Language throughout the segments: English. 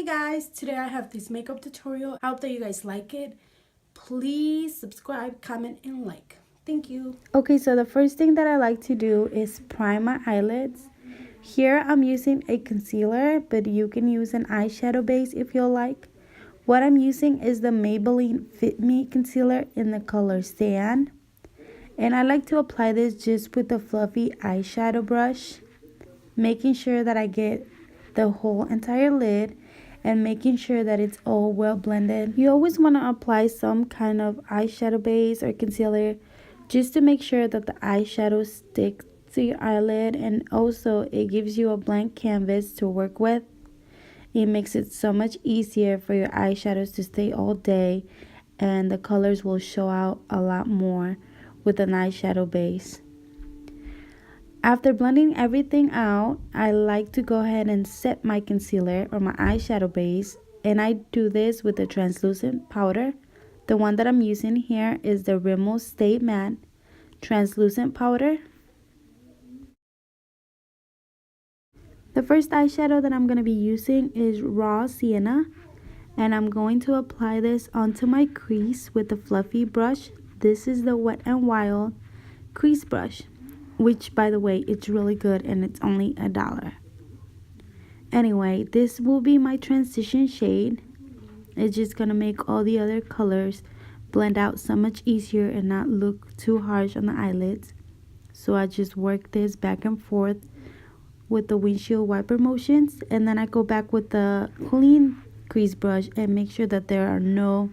Guys, today I have this makeup tutorial. I hope that you guys like it. Please subscribe, comment, and like. Thank you. Okay, so the first thing that I like to do is prime my eyelids. Here I'm using a concealer, but you can use an eyeshadow base if you like. What I'm using is the Maybelline Fit Me concealer in the color Sand. And I like to apply this just with a fluffy eyeshadow brush, making sure that I get the whole entire lid and making sure that it's all well blended. You always want to apply some kind of eyeshadow base or concealer just to make sure that the eyeshadow sticks to your eyelid, and also it gives you a blank canvas to work with. It makes it so much easier for your eyeshadows to stay all day, and the colors will show out a lot more with an eyeshadow base. After blending everything out, I like to go ahead and set my concealer or my eyeshadow base, and I do this with a translucent powder. The one that I'm using here is the Rimmel Stay Matte translucent powder. The first eyeshadow that I'm going to be using is Raw Sienna, and I'm going to apply this onto my crease with a fluffy brush. This is the Wet n Wild crease brush, which by the way, it's really good and it's only $1. Anyway, this will be my transition shade. It's just going to make all the other colors blend out so much easier and not look too harsh on the eyelids. So I just work this back and forth with the windshield wiper motions, and then I go back with the clean crease brush and make sure that there are no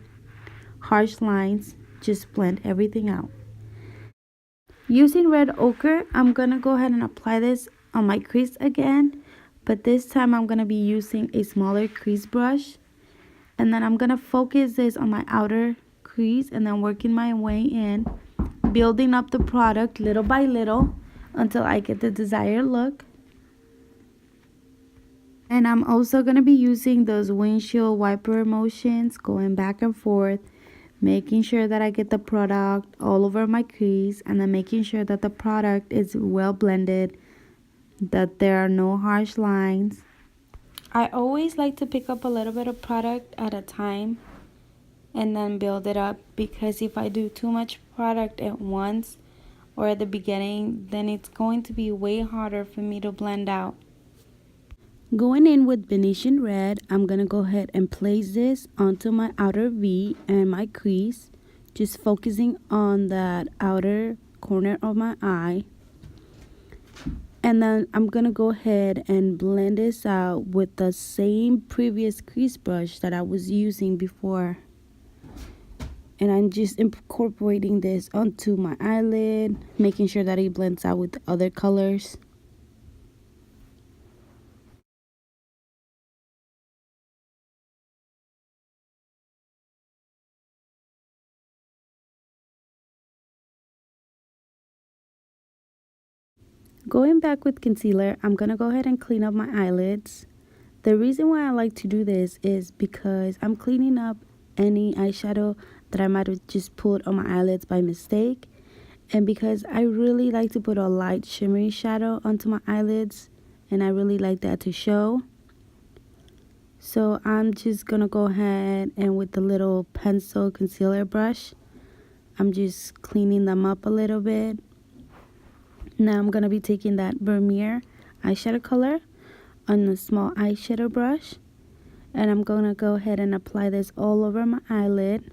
harsh lines. Just blend everything out. Using red ochre, I'm gonna go ahead and apply this on my crease again, but this time I'm gonna be using a smaller crease brush, and then I'm gonna focus this on my outer crease and then working my way in, building up the product little by little until I get the desired look. And I'm also going to be using those windshield wiper motions, going back and forth, making sure that I get the product all over my crease, and then making sure that the product is well blended, that there are no harsh lines. I always like to pick up a little bit of product at a time and then build it up, because if I do too much product at once or at the beginning, then it's going to be way harder for me to blend out. Going in with Venetian Red, I'm going to go ahead and place this onto my outer V and my crease, just focusing on that outer corner of my eye. And then I'm going to go ahead and blend this out with the same previous crease brush that I was using before. And I'm just incorporating this onto my eyelid, making sure that it blends out with the other colors. Going back with concealer, I'm going to go ahead and clean up my eyelids. The reason why I like to do this is because I'm cleaning up any eyeshadow that I might have just pulled on my eyelids by mistake, and because I really like to put a light shimmery shadow onto my eyelids, and I really like that to show. So I'm just going to go ahead and with the little pencil concealer brush, I'm just cleaning them up a little bit. Now I'm going to be taking that Vermeer eyeshadow color on a small eyeshadow brush, and I'm going to go ahead and apply this all over my eyelid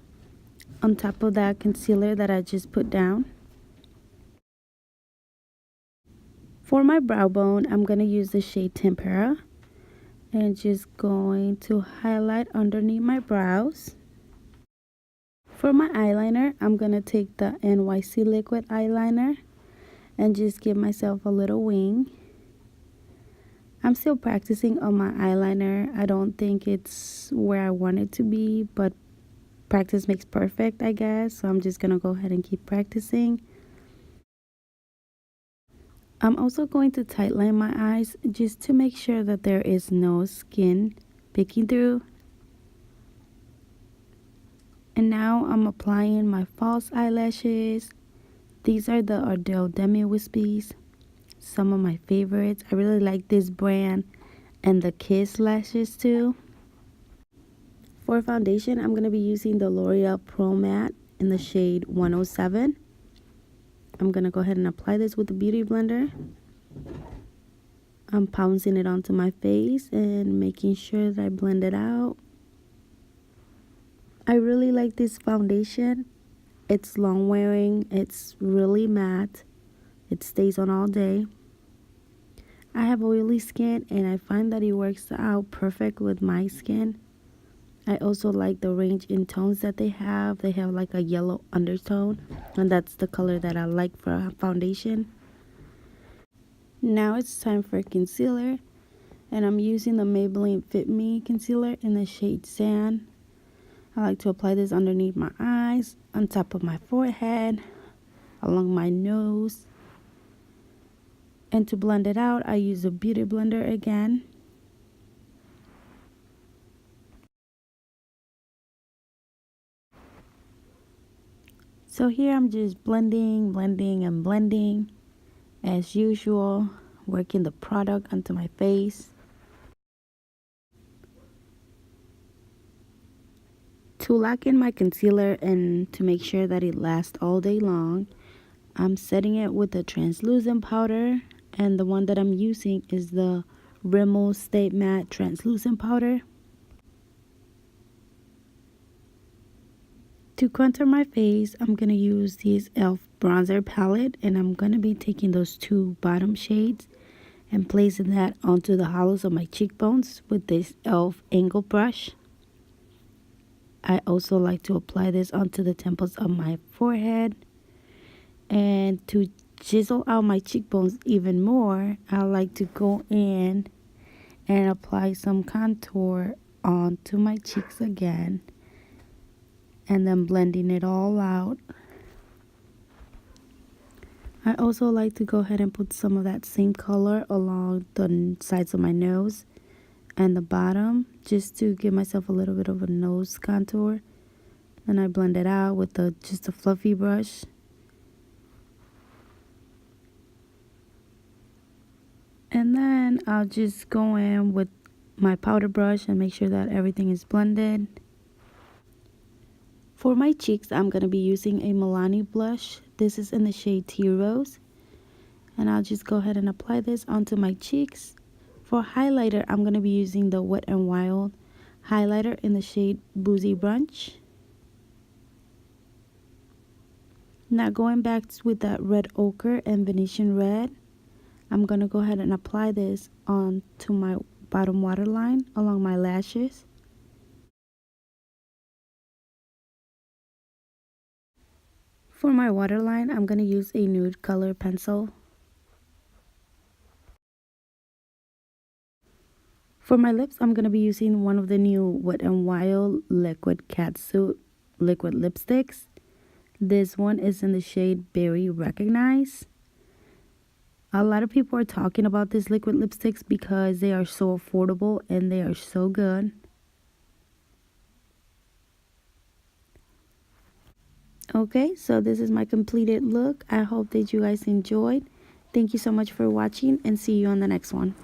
on top of that concealer that I just put down. For my brow bone, I'm going to use the shade Tempera and just going to highlight underneath my brows. For my eyeliner, I'm going to take the NYC liquid eyeliner and just give myself a little wing. I'm still practicing on my eyeliner. I don't think it's where I want it to be, but practice makes perfect, I guess. So I'm just going to go ahead and keep practicing. I'm also going to tightline my eyes just to make sure that there is no skin peeking through. And now I'm applying my false eyelashes. These are the Ardell Demi Wispies, some of my favorites. I really like this brand and the Kiss lashes too. For foundation, I'm going to be using the L'Oreal Pro Matte in the shade 107. I'm going to go ahead and apply this with the Beauty Blender. I'm pouncing it onto my face and making sure that I blend it out. I really like this foundation. It's long wearing, it's really matte, it stays on all day. I have oily skin and I find that it works out perfect with my skin. I also like the range in tones that they have. They have like a yellow undertone, and that's the color that I like for a foundation. Now it's time for concealer, and I'm using the Maybelline Fit Me concealer in the shade Sand. I like to apply this underneath my eyes, on top of my forehead, along my nose. And to blend it out, I use a Beauty Blender again. So here I'm just blending and blending as usual, working the product onto my face. To lock in my concealer and to make sure that it lasts all day long, I'm setting it with a translucent powder, and the one that I'm using is the Rimmel Stay Matte Translucent Powder. To contour my face, I'm going to use this e.l.f. bronzer palette, and I'm going to be taking those two bottom shades and placing that onto the hollows of my cheekbones with this e.l.f. angle brush. I also like to apply this onto the temples of my forehead. And to chisel out my cheekbones even more, I like to go in and apply some contour onto my cheeks again, and then blending it all out. I also like to go ahead and put some of that same color along the sides of my nose and the bottom, just to give myself a little bit of a nose contour. Then I blend it out with just a fluffy brush. And then I'll just go in with my powder brush and make sure that everything is blended. For my cheeks, I'm going to be using a Milani blush. This is in the shade Tea Rose. And I'll just go ahead and apply this onto my cheeks. For highlighter, I'm going to be using the Wet n Wild highlighter in the shade Boozy Brunch. Now going back with that red ochre and Venetian red, I'm going to go ahead and apply this onto my bottom waterline along my lashes. For my waterline, I'm going to use a nude color pencil. For my lips, I'm going to be using one of the new Wet n Wild Liquid Catsuit liquid lipsticks. This one is in the shade Berry Recognize. A lot of people are talking about these liquid lipsticks because they are so affordable and they are so good. Okay, so this is my completed look. I hope that you guys enjoyed. Thank you so much for watching, and see you on the next one.